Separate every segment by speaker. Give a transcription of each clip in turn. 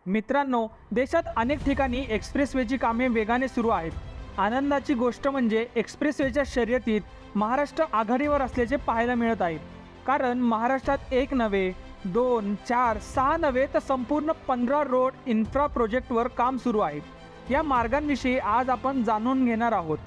Speaker 1: मित्रांनो, देशात अनेक ठिकाणी एक्सप्रेसवेची कामे वेगाने सुरू आहेत. आनंदाची गोष्ट म्हणजे एक्सप्रेसवेच्या शर्यतीत महाराष्ट्र आघाडीवर असल्याचे पाहायला मिळत आहे. कारण महाराष्ट्रात एक नव्हे, दोन, चार, सहा नव्हे तर संपूर्ण 15 रोड इन्फ्रा प्रोजेक्टवर काम सुरू आहे. या मार्गांविषयी आज आपण जाणून घेणार आहोत.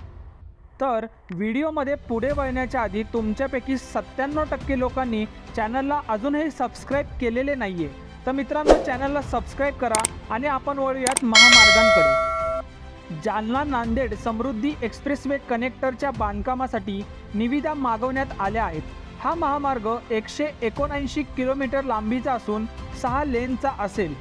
Speaker 1: तर व्हिडिओमध्ये पुढे वळण्याच्या आधी तुमच्यापैकी 97% लोकांनी चॅनलला अजूनही सबस्क्राईब केलेले नाही आहे. तर मित्रांनो, चॅनलला सबस्क्राईब करा आणि आपण वळूयात महामार्गांकडे. जालना नांदेड समृद्धी एक्सप्रेसवे कनेक्टरच्या बांधकामासाठी निविदा मागवण्यात आल्या आहेत. हा महामार्ग 179 किलोमीटर लांबीचा असून 6 लेनचा असेल.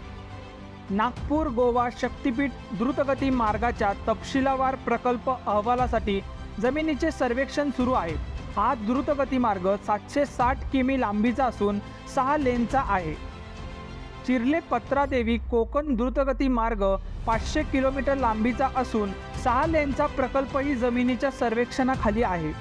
Speaker 1: नागपूर गोवा शक्तीपीठ द्रुतगती मार्गाच्या तपशीलवार प्रकल्प अहवालासाठी जमिनीचे सर्वेक्षण सुरू आहे. हा द्रुतगती मार्ग 760 किमी लांबीचा असून 6 लेनचा आहे. चिर्ले पत्रादेवी कोकण द्रुतगती मार्ग 500 किलोमीटर लांबीचा असून 6 लेनचा प्रकल्पही जमिनीच्या सर्वेक्षणाखाली आहे.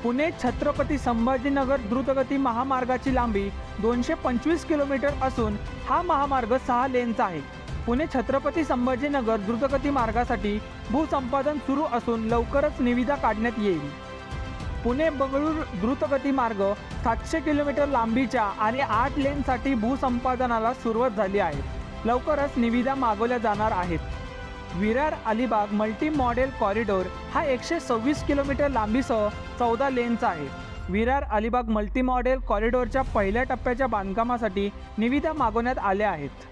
Speaker 1: पुणे छत्रपती संभाजीनगर द्रुतगती महामार्गाची लांबी 225 किलोमीटर असून हा महामार्ग 6 लेनचा आहे. पुणे छत्रपती संभाजीनगर द्रुतगती मार्गासाठी भूसंपादन सुरू असून लवकरच निविदा काढण्यात येईल. पुणे बंगळूर द्रुतगती मार्ग 700 किलोमीटर लांबीच्या आणि 8 लेनसाठी भूसंपादनाला सुरुवात झाली आहे. लवकरच निविदा मागवल्या जाणार आहेत. Virar Alibag multi model corridor हा 126 किलोमीटर लांबीसह 14 लेनचा आहे. विरार अलिबाग मल्टी मॉडेल कॉरिडॉरच्या पहिल्या टप्प्याच्या बांधकामासाठी निविदा मागवण्यात आल्या आहेत.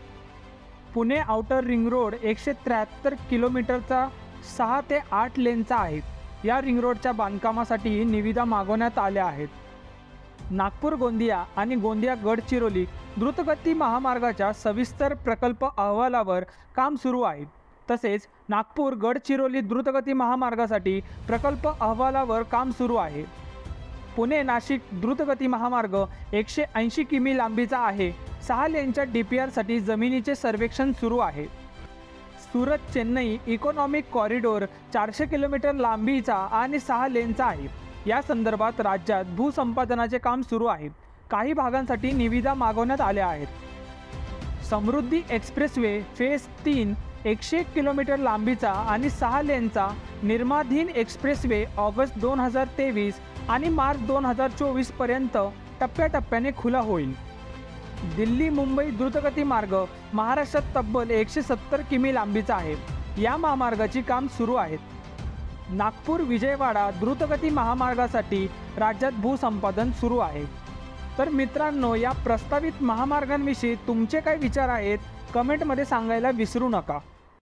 Speaker 1: पुणे आउटर रिंग रोड 173 किलोमीटरचा 6 ते 8 लेनचा आहे. या रिंग रोडच्या बांधकामासाठी निविदा मागवण्यात आल्या आहेत. नागपूर गोंदिया आणि गोंदिया गडचिरोली द्रुतगती महामार्गाच्या सविस्तर प्रकल्प अहवालावर काम सुरू आहे. तसेच नागपूर गडचिरोली द्रुतगती महामार्गासाठी प्रकल्प अहवालावर काम सुरू आहे. पुणे नाशिक द्रुतगती महामार्ग 180 किमी लांबीचा आहे. 6 लेनच्या DPRसाठी जमिनीचे सर्वेक्षण सुरू आहे. Surat Chennai economic corridor 400 kilometre लांबीचा आणि 6 लेनचा आहे. या संदर्भात राज्यात भूसंपादनाचे काम सुरू आहे. काही भागांसाठी निविदा मागवण्यात आल्या आहेत. समृद्धी एक्सप्रेसवे फेज 3 101 किलोमीटर लांबीचा आणि 6 लेनचा निर्माधीन एक्सप्रेसवे ऑगस्ट 2023 आणि मार्च 2024 पर्यंत टप्प्याटप्प्याने खुला होईल. दिल्ली मुंबई द्रुतगती मार्ग महाराष्ट्रात तब्बल 170 किमी लांबीचा आहे. या महामार्गाची काम सुरू आहेत. नागपूर विजयवाडा द्रुतगती महामार्गासाठी राज्यात भूसंपादन सुरू आहे. तर मित्रांनो, या प्रस्तावित महामार्गांविषयी तुमचे काय विचार आहेत कमेंटमध्ये सांगायला विसरू नका.